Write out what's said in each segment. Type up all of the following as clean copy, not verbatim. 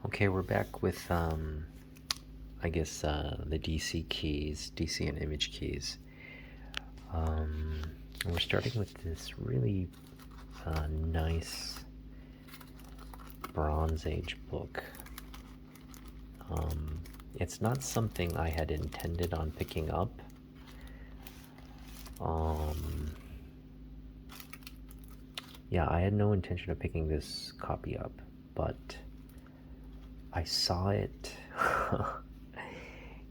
Okay, we're back with, I guess, the DC keys, DC and image keys. We're starting with this really nice Bronze Age book. It's not something I had intended on picking up. Yeah, I had no intention of picking this copy up, but I saw it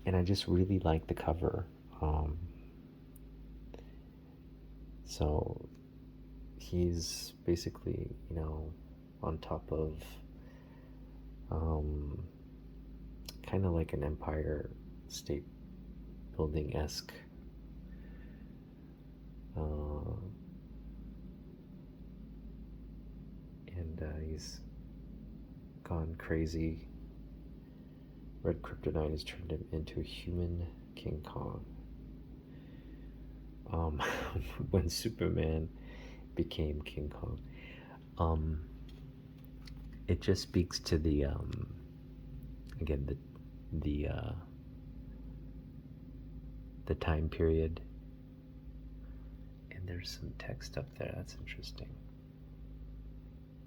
and I just really liked the cover. So he's basically, on top of kind of like an Empire State Building esque and he's gone crazy. Red Kryptonite has turned him into a human King Kong. When Superman became King Kong, it just speaks to the again the time period. And there's some text up there. That's interesting.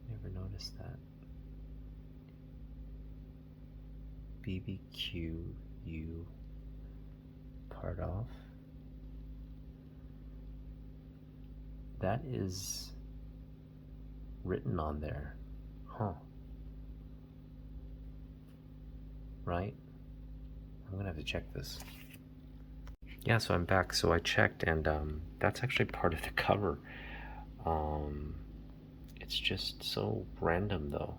Never noticed that. BBQU part off. That is written on there. Huh. Right? I'm gonna have to check this. Yeah, so I'm back. So I checked, and that's actually part of the cover. It's just so random, though.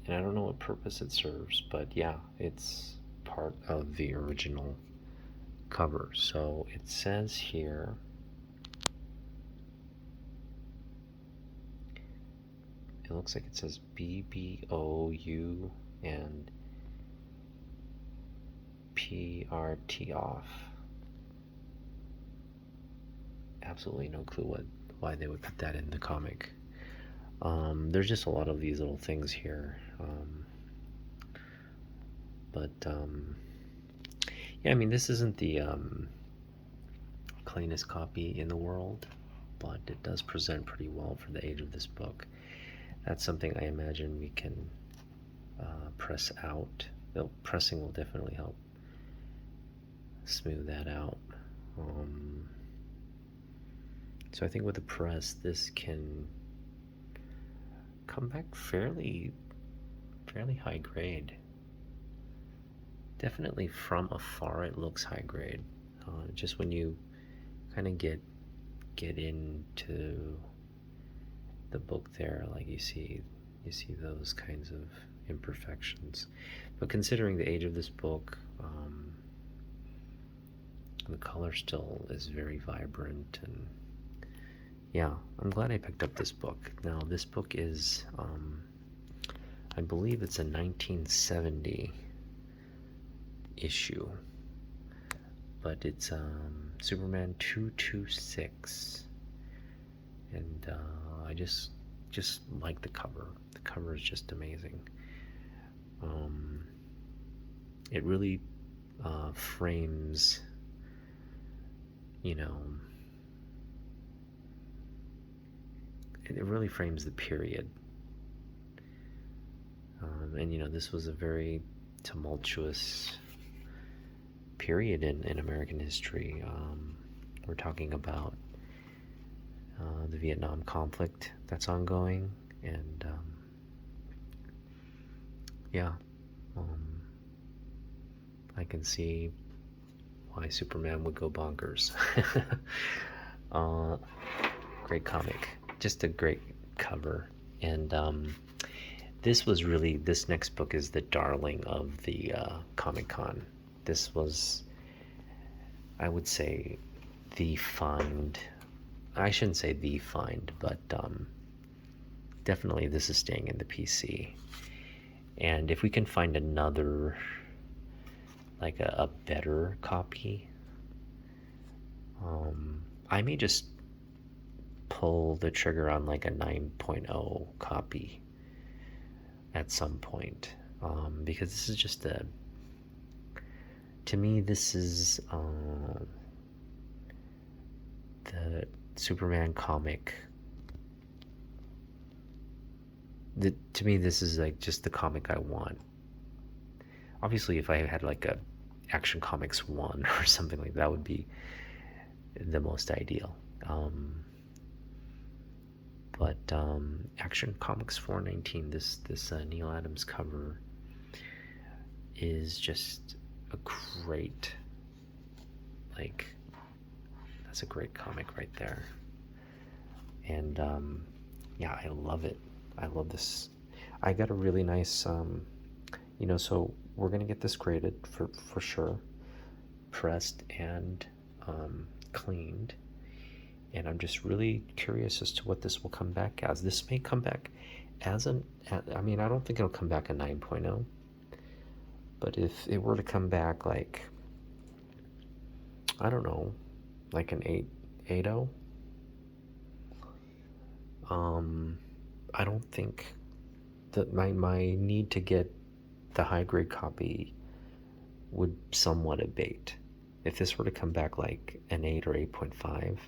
And I don't know what purpose it serves, but yeah, it's part of the original cover. So it says here, it looks like it says BBOU and PRT off. Absolutely no clue why they would put that in the comic. There's just a lot of these little things here. Yeah, I mean, this isn't the cleanest copy in the world, but it does present pretty well for the age of this book. That's something I imagine we can press out. Pressing will definitely help smooth that out. So I think with the press, this can come back fairly high grade. Definitely from afar, it looks high grade. Just when you kind of get into the book there, like you see those kinds of imperfections. But considering the age of this book, the color still is very vibrant, and yeah, I'm glad I picked up this book. Now, this book is, I believe it's a 1970 issue, but it's Superman 226, and I just like the cover. The cover is just amazing. It really frames, it really frames the period. And this was a very tumultuous period in American history. We're talking about the Vietnam conflict that's ongoing, and yeah, I can see why Superman would go bonkers. Great comic, just a great cover, and this next book is the darling of the Comic-Con. This was, I would say, the find. I shouldn't say the find, but definitely this is staying in the PC. And if we can find another, like a better copy, I may just pull the trigger on like a 9.0 copy. at some point, because this is just to me, this is the Superman comic. To me, this is like just the comic I want. Obviously, if I had like a Action Comics 1 or something like that would be the most ideal. But Action Comics 419, this Neal Adams cover is just a great, like, that's a great comic right there. And yeah, I love it. I love this. I got a really nice, so we're gonna get this graded for sure, pressed and cleaned. And I'm just really curious as to what this will come back as. This may come back as I don't think it'll come back a 9.0. But if it were to come back like, I don't know, like an 8.0, I don't think that my need to get the high grade copy would somewhat abate. If this were to come back like an 8 or 8.5,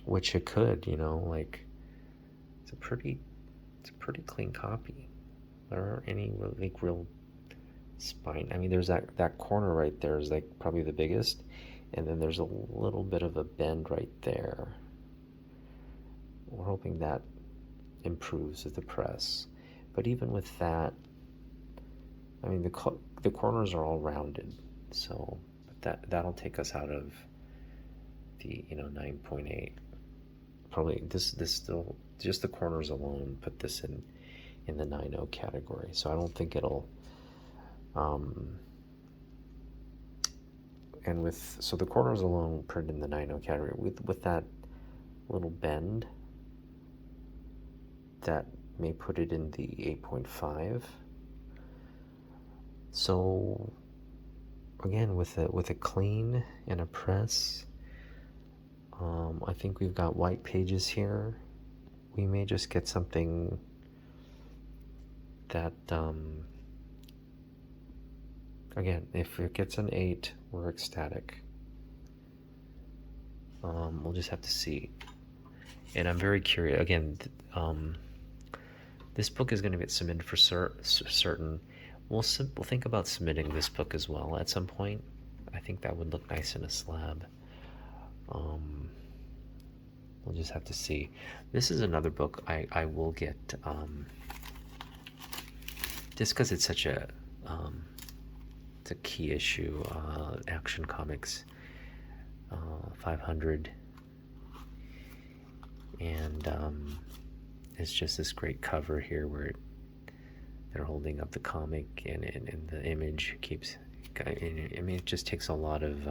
which it could, like it's a pretty clean copy. There aren't any like real spine. I mean, there's that corner right there is like probably the biggest, and then there's a little bit of a bend right there. We're hoping that improves with the press, but even with that, I mean the corners are all rounded, so that'll take us out of the 9.8. Probably this still, just the corners alone put this in the 9.0 category. So I don't think it'll and so the corners alone put in the 9.0 category with that little bend that may put it in the 8.5. So again, with a clean and a press, I think we've got white pages here. We may just get something that again, if it gets an 8, we're ecstatic. We'll just have to see. And I'm very curious. Again, this book is going to get submitted for certain. We'll think about submitting this book as well at some point. I think that would look nice in a slab. We'll just have to see. This is another book I will get, just because it's such it's a key issue. Action Comics 500, and it's just this great cover here where they're holding up the comic, and the image keeps. I mean, it just takes a lot of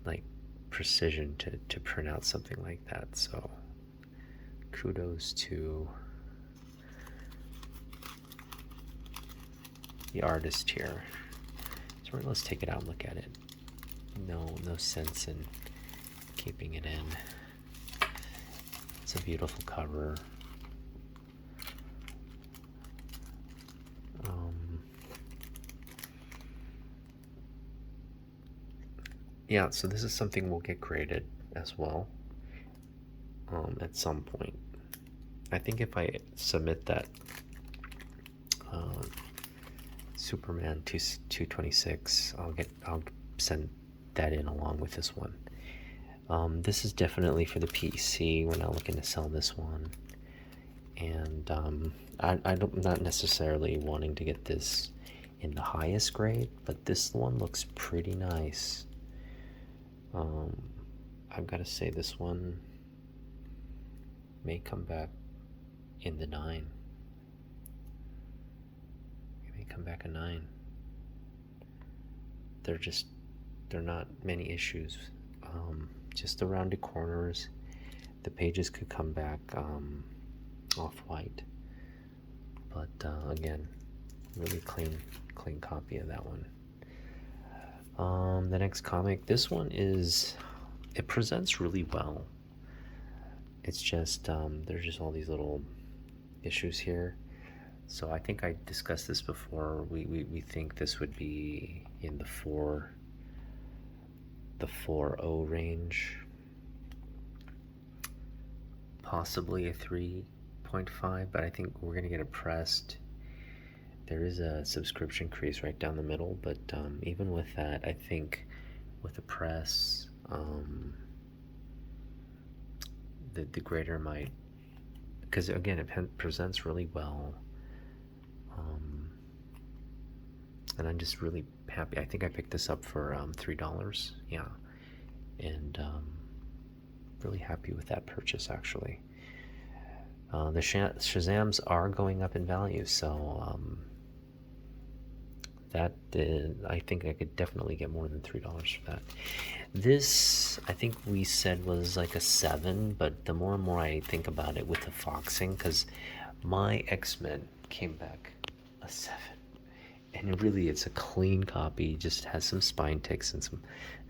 like precision to print out something like that. So kudos to the artist here. So let's take it out and look at it. No sense in keeping it in. It's a beautiful cover. Yeah, so this is something we'll get graded as well at some point. I think if I submit that Superman 226, I'll send that in along with this one. This is definitely for the PC. We're not looking to sell this one, and I'm not necessarily wanting to get this in the highest grade, but this one looks pretty nice. I've got to say this one may come back in the 9. It may come back a 9. They're not many issues. Just the rounded corners. The pages could come back off-white. But again, really clean copy of that one. The next comic, this one it presents really well. It's just there's just all these little issues here. So I think I discussed this before. We think this would be in the 4.0 range, possibly a 3.5, but I think we're gonna get it pressed. There is a subscription crease right down the middle, but even with that, I think with the press, the grader might, because again, it presents really well, and I'm just really happy. I think I picked this up for $3, yeah, and really happy with that purchase actually. The Shazams are going up in value, so that I think I could definitely get more than $3 for that. This, I think we said was like a 7, but the more and more I think about it with the foxing, because my X-Men came back a 7, and really it's a clean copy, just has some spine ticks and some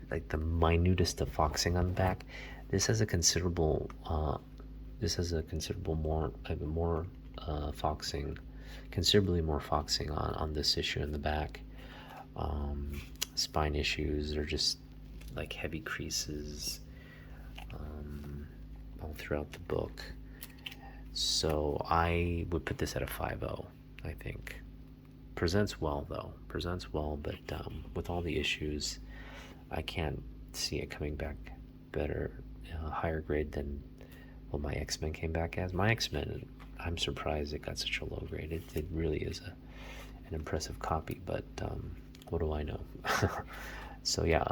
like the minutest of foxing on the back. This has a considerable more foxing, considerably more foxing on this issue in the back. Spine issues are just like heavy creases all throughout the book. So I would put this at a 5.0, I think. Presents well though, but with all the issues, I can't see it coming back better, higher grade than what my X-Men came back as. My X-Men, I'm surprised it got such a low grade. It really is an impressive copy, but what do I know? So yeah,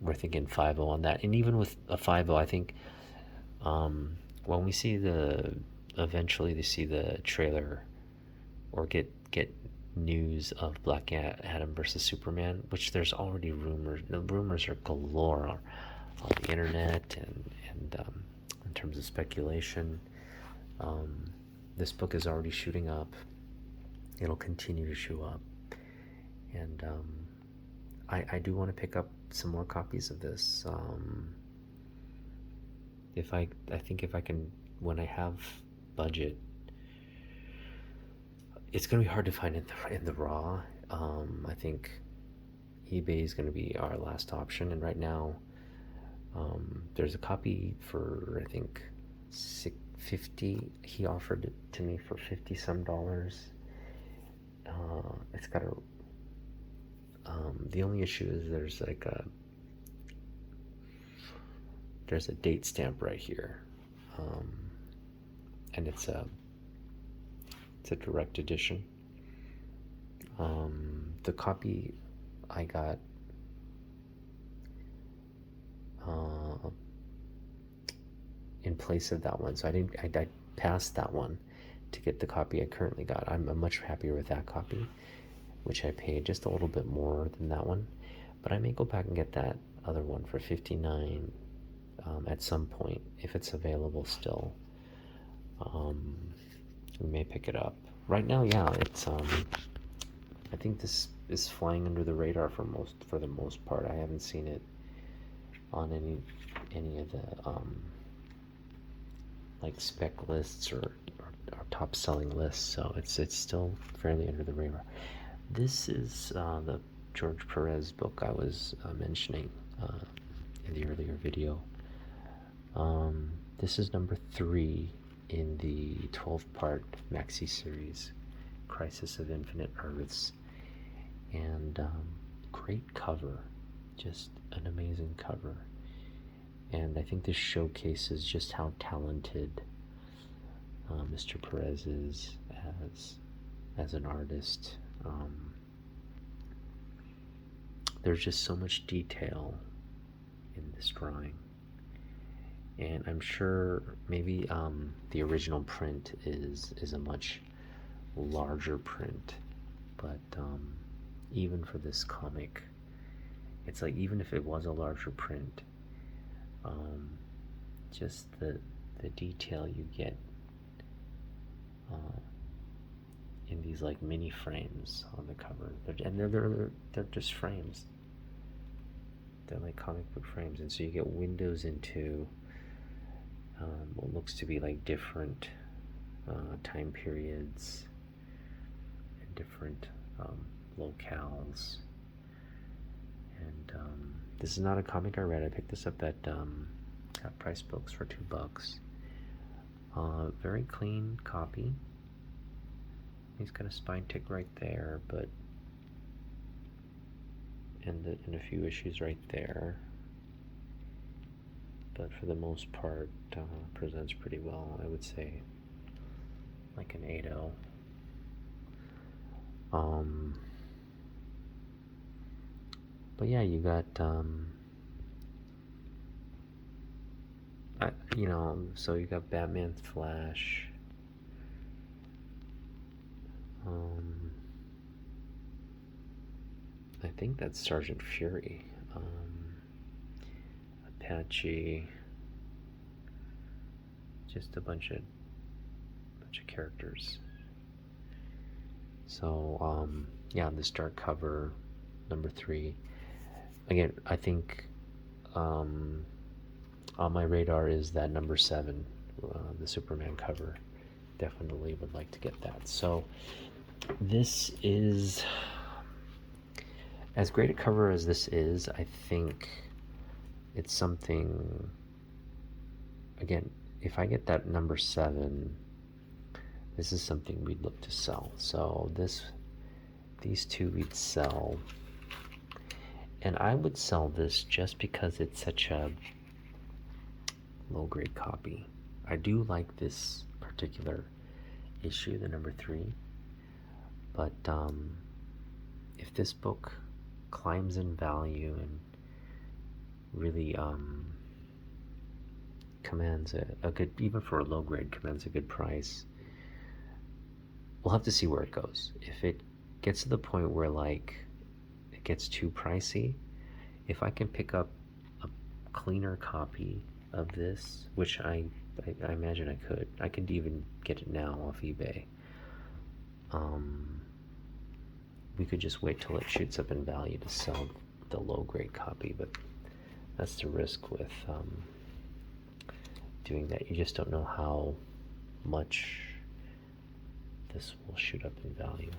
we're thinking 5.0 on that. And even with a 5.0, I think when we see eventually they see the trailer or get news of Black Adam versus Superman, which there's already rumors. The rumors are galore on the internet and in terms of speculation. This book is already shooting up. It'll continue to shoot up, and I do want to pick up some more copies of this. I think if I can, when I have budget, it's gonna be hard to find in the raw. I think eBay is gonna be our last option, and right now there's a copy for I think $50. He offered it to me for $50 some. It's got a the only issue is there's a date stamp right here, and it's a direct edition. The copy I got in place of that one, so I passed that one to get the copy I currently got. I'm much happier with that copy, which I paid just a little bit more than that one, but I may go back and get that other one for $59 at some point if it's available still. We may pick it up. Right now, yeah, it's I think this is flying under the radar for the most part. I haven't seen it on any of the like spec lists or top selling lists, so it's still fairly under the radar. This is the George Perez book I was mentioning in the earlier video. This is number 3 in the 12-part maxi series, Crisis of Infinite Earths, and great cover, just an amazing cover. And I think this showcases just how talented Mr. Perez is as an artist. There's just so much detail in this drawing, and I'm sure maybe the original print is a much larger print, but even for this comic, it's like even if it was a larger print, just the detail you get in these like mini frames on the cover, they're just frames. They're like comic book frames, and so you get windows into what looks to be like different time periods and different locales. And this is not a comic I read. I picked this up at Price Books for $2. Very clean copy. He's got a spine tick right there, but and a few issues right there. But for the most part, presents pretty well. I would say like an 8.0. But yeah, you got so you got Batman, Flash. I think that's Sergeant Fury. Apache. Just a bunch of characters. So yeah, this dark cover, number 3. Again, I think on my radar is that number 7, the Superman cover. Definitely would like to get that. So this is, as great a cover as this is, I think it's something, again, if I get that number 7, this is something we'd look to sell. So these two we'd sell. And I would sell this just because it's such a low-grade copy. I do like this particular issue, the number 3. But if this book climbs in value and really commands a good, even for a low grade, commands a good price, we'll have to see where it goes. If it gets to the point where like it gets too pricey, if I can pick up a cleaner copy of this, which I imagine I could even get it now off eBay. We could just wait till it shoots up in value to sell the low grade copy, but that's the risk with doing that. You just don't know how much this will shoot up in value.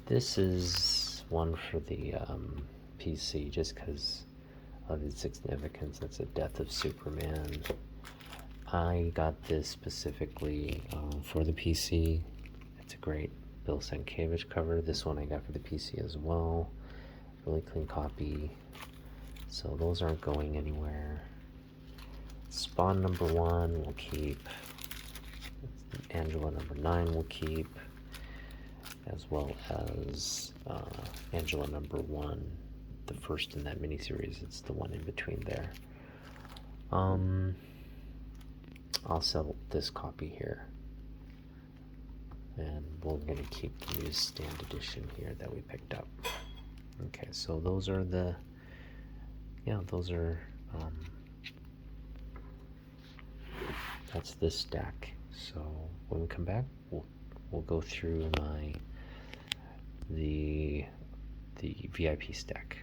This is one for the PC just because of its significance. It's a Death of Superman. I got this specifically for the PC. It's a great Bill Sienkiewicz cover. This one I got for the PC as well. Really clean copy. So those aren't going anywhere. Spawn number 1 we'll keep. Angela number 9 we'll keep. As well as Angela number 1, the first in that miniseries. It's the one in between there. I'll sell this copy here. And we're going to keep the newsstand edition here that we picked up. Okay, so those are the, that's this stack. So when we come back, we'll go through the VIP stack.